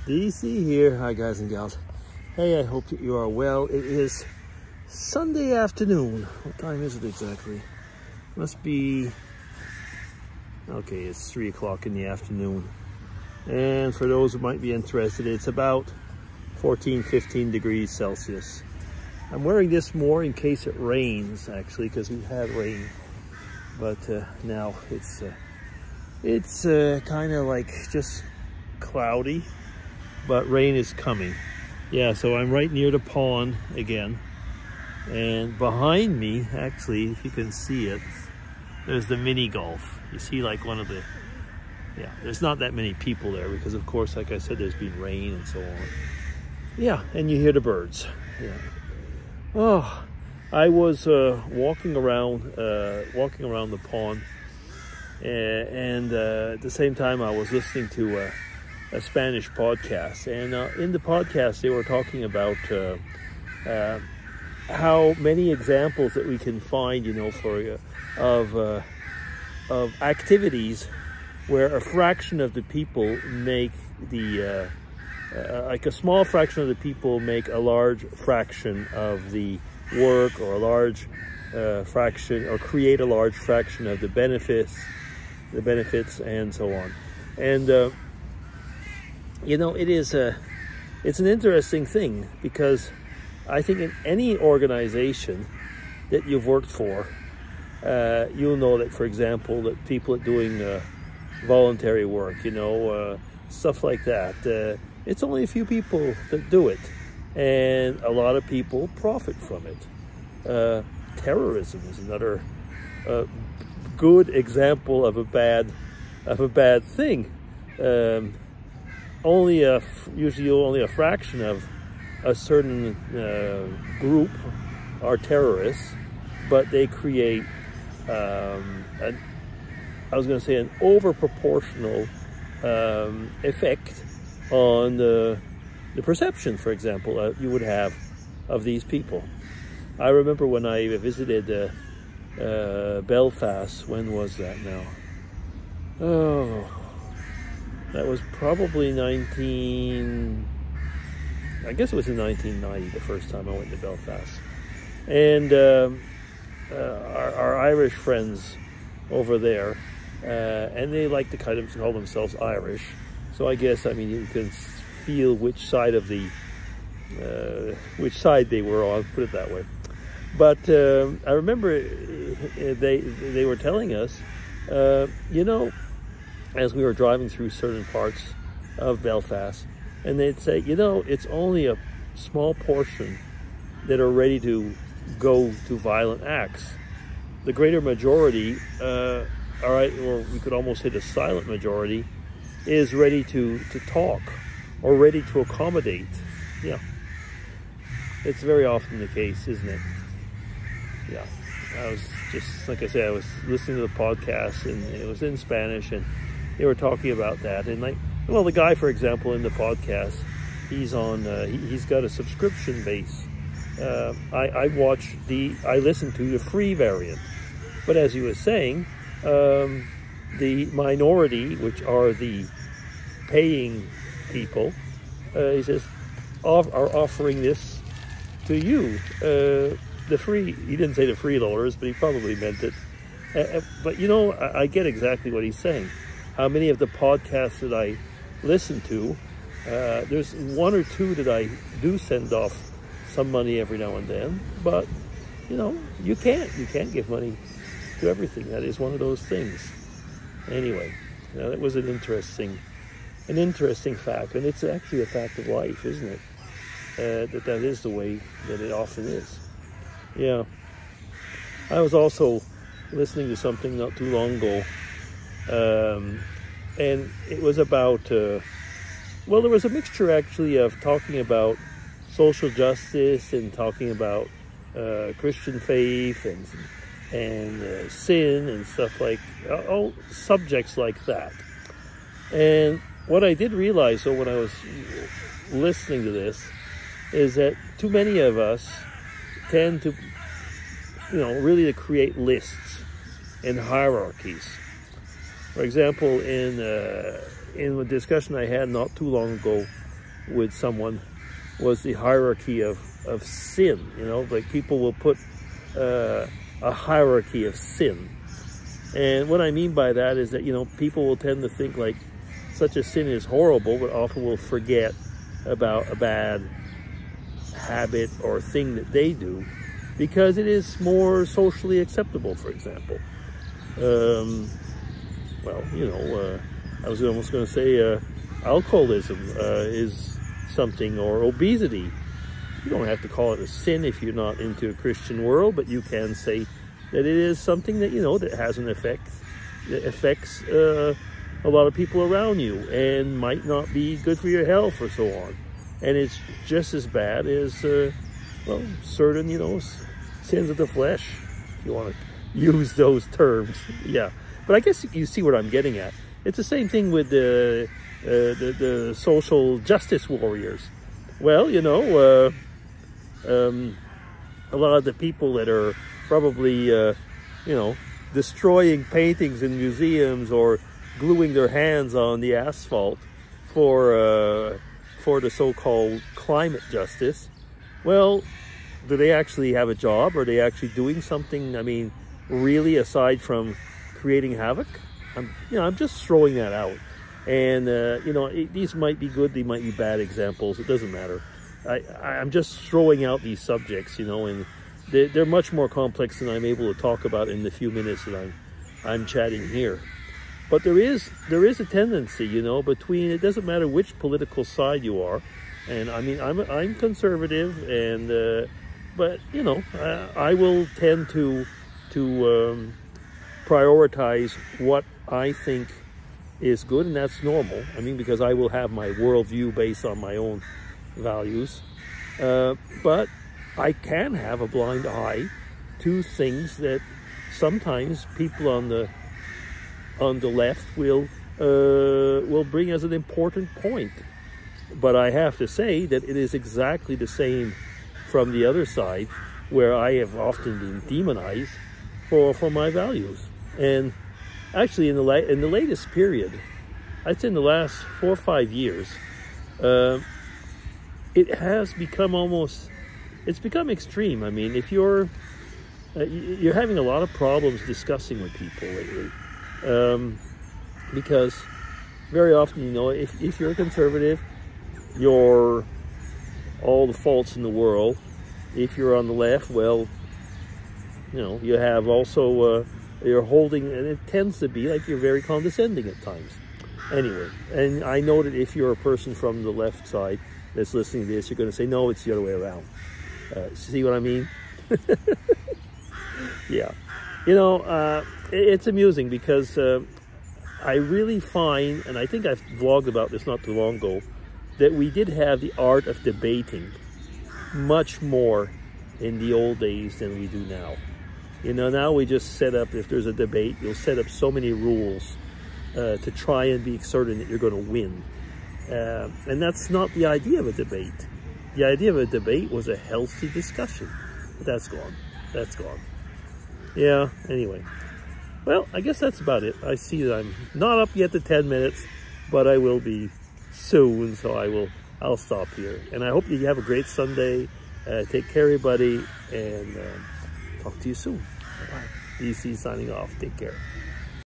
DC here. Hi guys and gals. Hey, I hope that you are well. It is Sunday afternoon. What time is it exactly? Must be, okay, it's 3 o'clock in the afternoon. And for those who might be interested, it's about 14-15 degrees Celsius. I'm wearing this more in case it rains, actually, because we had rain. But now it's kind of like just cloudy, but rain is coming. Yeah, so I'm right near the pond again. And behind me, actually, if you can see it, there's the mini golf. You see like one of the, yeah, there's not that many people there because of course, like I said, there's been rain and so on. Yeah, and you hear the birds. Yeah. Oh, I was walking around the pond, and at the same time I was listening to a Spanish podcast, and in the podcast they were talking about how many examples that we can find, you know, for of activities where a fraction of the people make the like a small fraction of the people make a large fraction of the work, or a large fraction, or create a large fraction of the benefits, and so on. And you know, it's an interesting thing, because I think in any organization that you've worked for, you'll know that, for example, that people doing voluntary work, you know, stuff like that, it's only a few people that do it, and a lot of people profit from it. Terrorism is another good example of a bad thing. Usually only a fraction of a certain group are terrorists, but they create an over-proportional effect on the perception, for example, you would have of these people. I remember when I visited Belfast. When was that now? Oh, that was probably I guess it was in 1990, the first time I went to Belfast. And our Irish friends over there, and they like to kind of call themselves Irish. So I guess, I mean, you can feel which side they were on, put it that way. But I remember they were telling us, you know, as we were driving through certain parts of Belfast, and they'd say, you know, it's only a small portion that are ready to go to violent acts. The greater majority, all right, or we could almost say the silent majority, is ready to talk or ready to accommodate. Yeah, it's very often the case, isn't it? Yeah, I was just, like I said, I was listening to the podcast, and it was in Spanish, and they were talking about that. And like, well, the guy, for example, in the podcast, he's on, he's got a subscription base. I listen to the free variant, but as he was saying, the minority, which are the paying people, he says, are offering this to you. The free, he didn't say the freeloaders, but he probably meant it. But you know, I get exactly what he's saying. How many of the podcasts that I listen to, there's one or two that I do send off some money every now and then, but you know, you can't give money to everything. That is one of those things. Anyway, you know, that was an interesting fact, and it's actually a fact of life, isn't it? That is the way that it often is. Yeah. I was also listening to something not too long ago, and it was about, well, there was a mixture actually of talking about social justice and talking about Christian faith and sin and stuff, like all subjects like that. And what I did realize, though, when I was listening to this, is that too many of us tend to, you know, really to create lists and hierarchies. For example, in a discussion I had not too long ago with someone was the hierarchy of sin. You know, like people will put a hierarchy of sin. And what I mean by that is that, you know, people will tend to think like such a sin is horrible, but often will forget about a bad habit or thing that they do because it is more socially acceptable, for example. Well, you know, I was almost going to say alcoholism is something, or obesity. You don't have to call it a sin if you're not into a Christian world, but you can say that it is something that, you know, that has an effect, that affects a lot of people around you and might not be good for your health or so on. And it's just as bad as, well, certain, you know, sins of the flesh, if you want to use those terms. Yeah, but I guess you see what I'm getting at. It's the same thing with the social justice warriors. Well, you know, a lot of the people that are probably, you know, destroying paintings in museums or gluing their hands on the asphalt for the so-called climate justice. Well, do they actually have a job? Are they actually doing something, I mean, really, aside from creating havoc? I'm just throwing that out. And, you know, these might be good, they might be bad examples. It doesn't matter. I'm just throwing out these subjects, you know, and they're much more complex than I'm able to talk about in the few minutes that I'm chatting here. But there is a tendency, you know, between, it doesn't matter which political side you are. And I mean, I'm conservative, and but you know, I will tend to prioritize what I think is good, and that's normal. I mean, because I will have my worldview based on my own values, but I can have a blind eye to things that sometimes people on the left will bring as an important point. But I have to say that it is exactly the same from the other side, where I have often been demonized for my values. And actually, in the latest period, I'd say in the last 4 or 5 years, it has become it's become extreme. I mean, if you're having a lot of problems discussing with people lately, because very often, you know, if you're a conservative, you're all the faults in the world. If you're on the left, well, you know, you have also, you're holding, and it tends to be like you're very condescending at times. Anyway, and I know that if you're a person from the left side that's listening to this, you're going to say, no, it's the other way around. See what I mean? Yeah. You know, it's amusing because I really find, and I think I've vlogged about this not too long ago, that we did have the art of debating much more in the old days than we do now. You know, now we just set up, if there's a debate, you'll set up so many rules to try and be certain that you're going to win. And that's not the idea of a debate. The idea of a debate was a healthy discussion. But that's gone. That's gone. Yeah, anyway. Well, I guess that's about it. I see that I'm not up yet to 10 minutes, but I will be soon, so I'll stop here. And I hope you have a great Sunday. Take care, everybody, and talk to you soon. Bye-bye. DC signing off. Take care.